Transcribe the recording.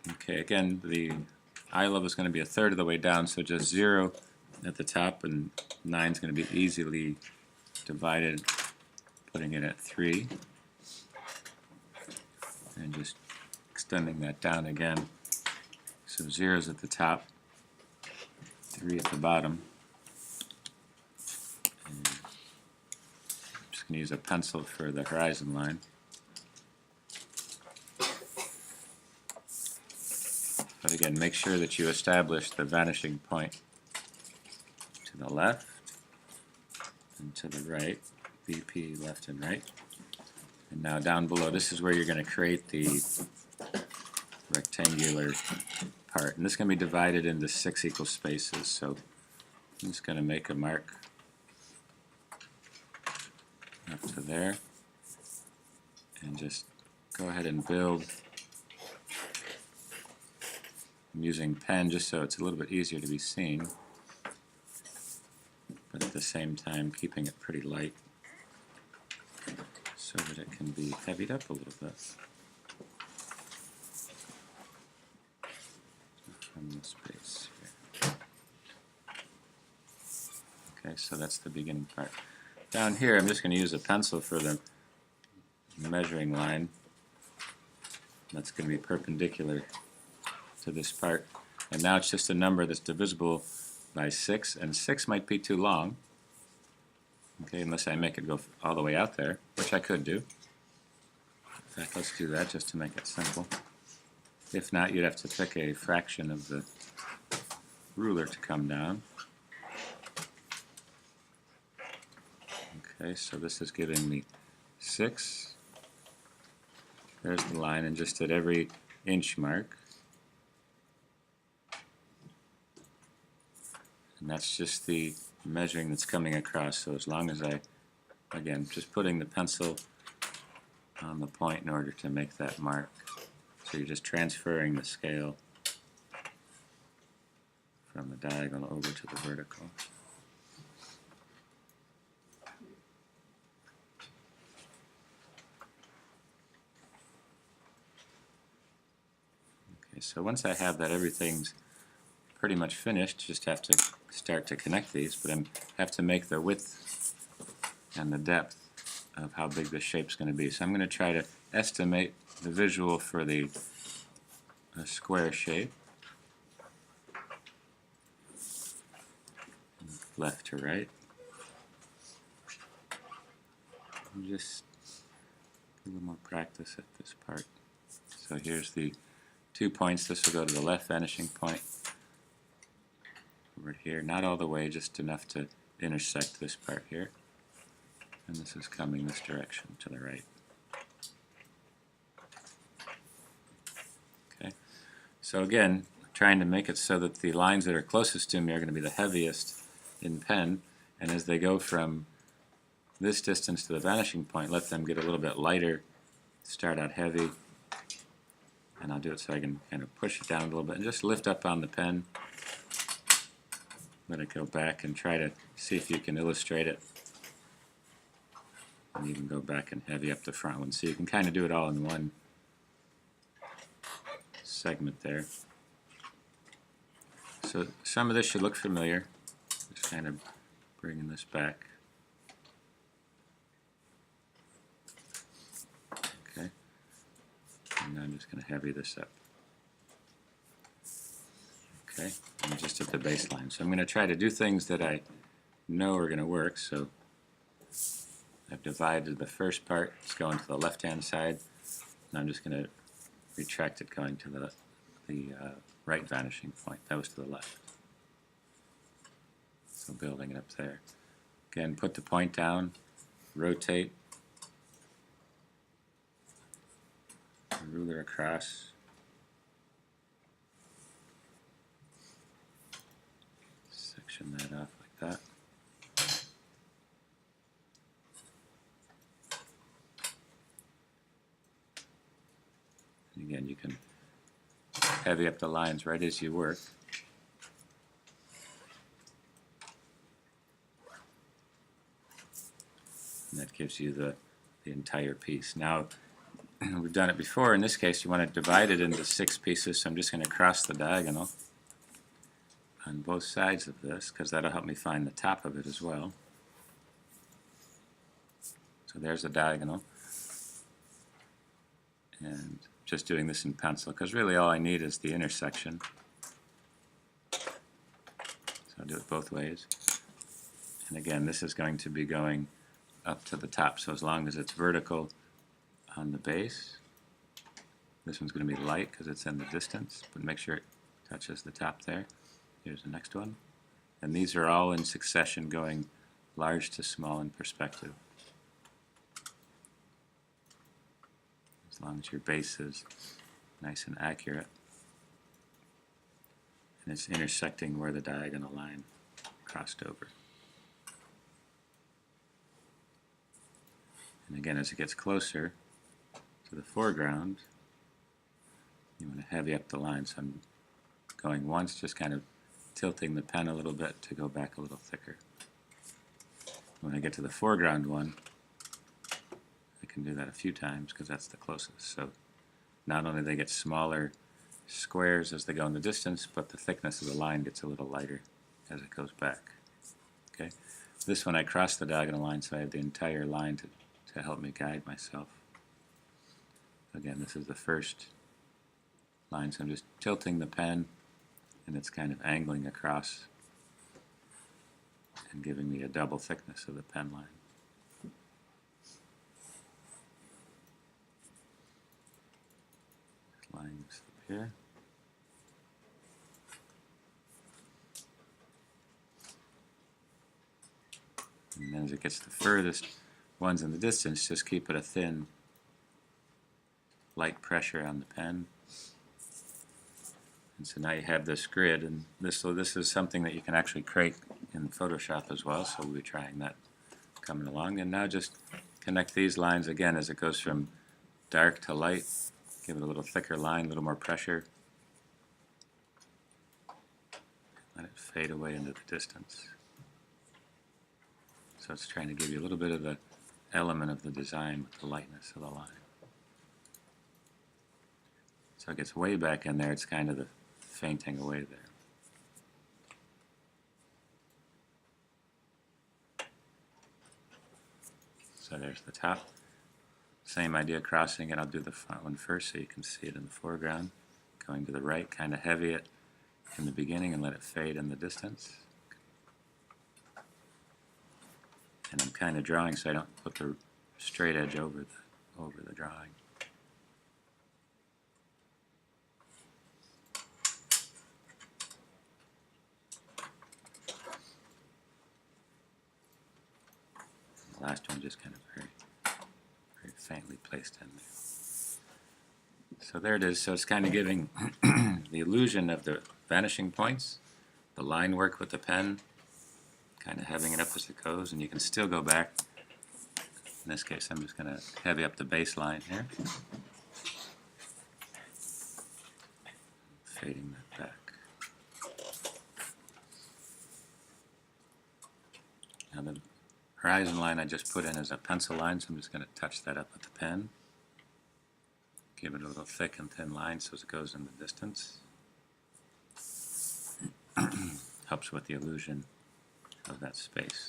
Okay, again, the eye level is going to be a third of the way down, so just 0 at the top, and 9 is going to be easily divided, putting it at 3, and just extending that down again. So 0 is at the top, 3 at the bottom. And I'm just going to use a pencil for the horizon line. But again, make sure that you establish the vanishing point to the left and to the right, VP left and right. And now down below, this is where you're going to create the rectangular part. And this is going to be divided into 6 equal spaces. So I'm just going to make a mark up to there and just go ahead and build. I'm using pen just so it's a little bit easier to be seen, but at the same time keeping it pretty light so that it can be heavied up a little bit from this base here. Okay, so that's the beginning part. Down here I'm just going to use a pencil for the measuring line. That's going to be perpendicular to this part, and now it's just a number that's divisible by 6, and 6 might be too long, okay, unless I make it go all the way out there, which I could do. In fact, let's do that just to make it simple. If not, you'd have to pick a fraction of the ruler to come down. Okay, so this is giving me 6. There's the line, and just at every inch mark. And that's just the measuring that's coming across. So as long as I, again, just putting the pencil on the point in order to make that mark. So you're just transferring the scale from the diagonal over to the vertical. Okay, so once I have that, everything's pretty much finished. Just have to start to connect these, but I have to make the width and the depth of how big the shape's going to be. So I'm going to try to estimate the visual for the square shape, left to right. And just a little more practice at this part. So here's the 2 points. This will go to the left vanishing point. Over here, not all the way, just enough to intersect this part here, and this is coming this direction to the right. Okay, so again, trying to make it so that the lines that are closest to me are going to be the heaviest in pen, and as they go from this distance to the vanishing point, let them get a little bit lighter, start out heavy, and I'll do it so I can kind of push it down a little bit and just lift up on the pen. Let it go back and try to see if you can illustrate it. And you can go back and heavy up the front one. So you can kind of do it all in one segment there. So some of this should look familiar. Just kind of bringing this back. Okay. And now I'm just going to heavy this up. Okay, I'm just at the baseline. So I'm going to try to do things that I know are going to work. So I've divided the first part. It's going to the left-hand side. And I'm just going to retract it going to the right vanishing point. That was to the left. So building it up there. Again, put the point down, rotate, the ruler across. Section that off like that. And again, you can heavy up the lines right as you work. And that gives you the entire piece. Now, we've done it before. In this case, you want to divide it into 6 pieces, so I'm just going to cross the diagonal on both sides of this, because that'll help me find the top of it as well. So there's the diagonal. And just doing this in pencil, because really all I need is the intersection. So I'll do it both ways. And again, this is going to be going up to the top, so as long as it's vertical on the base. This one's going to be light because it's in the distance, but make sure it touches the top there. Here's the next one. And these are all in succession, going large to small in perspective. As long as your base is nice and accurate. And it's intersecting where the diagonal line crossed over. And again, as it gets closer to the foreground, you want to heavy up the line. So I'm going once, just kind of tilting the pen a little bit to go back a little thicker. When I get to the foreground one, I can do that a few times because that's the closest. So not only do they get smaller squares as they go in the distance, but the thickness of the line gets a little lighter as it goes back. Okay. This one I cross the diagonal line, so I have the entire line to help me guide myself. Again, this is the first line, so I'm just tilting the pen, and it's kind of angling across and giving me a double thickness of the pen line. Line this up here. And then as it gets the furthest ones in the distance, just keep it a thin, light pressure on the pen. And so now you have this grid, and this is something that you can actually create in Photoshop as well, so we'll be trying that coming along. And now just connect these lines again as it goes from dark to light. Give it a little thicker line, a little more pressure. Let it fade away into the distance. So it's trying to give you a little bit of the element of the design with the lightness of the line. So it gets way back in there, it's kind of the fainting away there. So there's the top. Same idea, crossing it. I'll do the front one first so you can see it in the foreground. Going to the right, kind of heavy it in the beginning and let it fade in the distance. And I'm kind of drawing so I don't put the straight edge over the drawing. The last one just kind of very faintly placed in there. So there it is. So it's kind of giving the illusion of the vanishing points, the line work with the pen, kind of heavying it up as it goes, and you can still go back. In this case, I'm just going to heavy up the baseline here, fading that back. Now the horizon line I just put in as a pencil line, so I'm just going to touch that up with the pen. Give it a little thick and thin line so as it goes in the distance. Helps with the illusion of that space.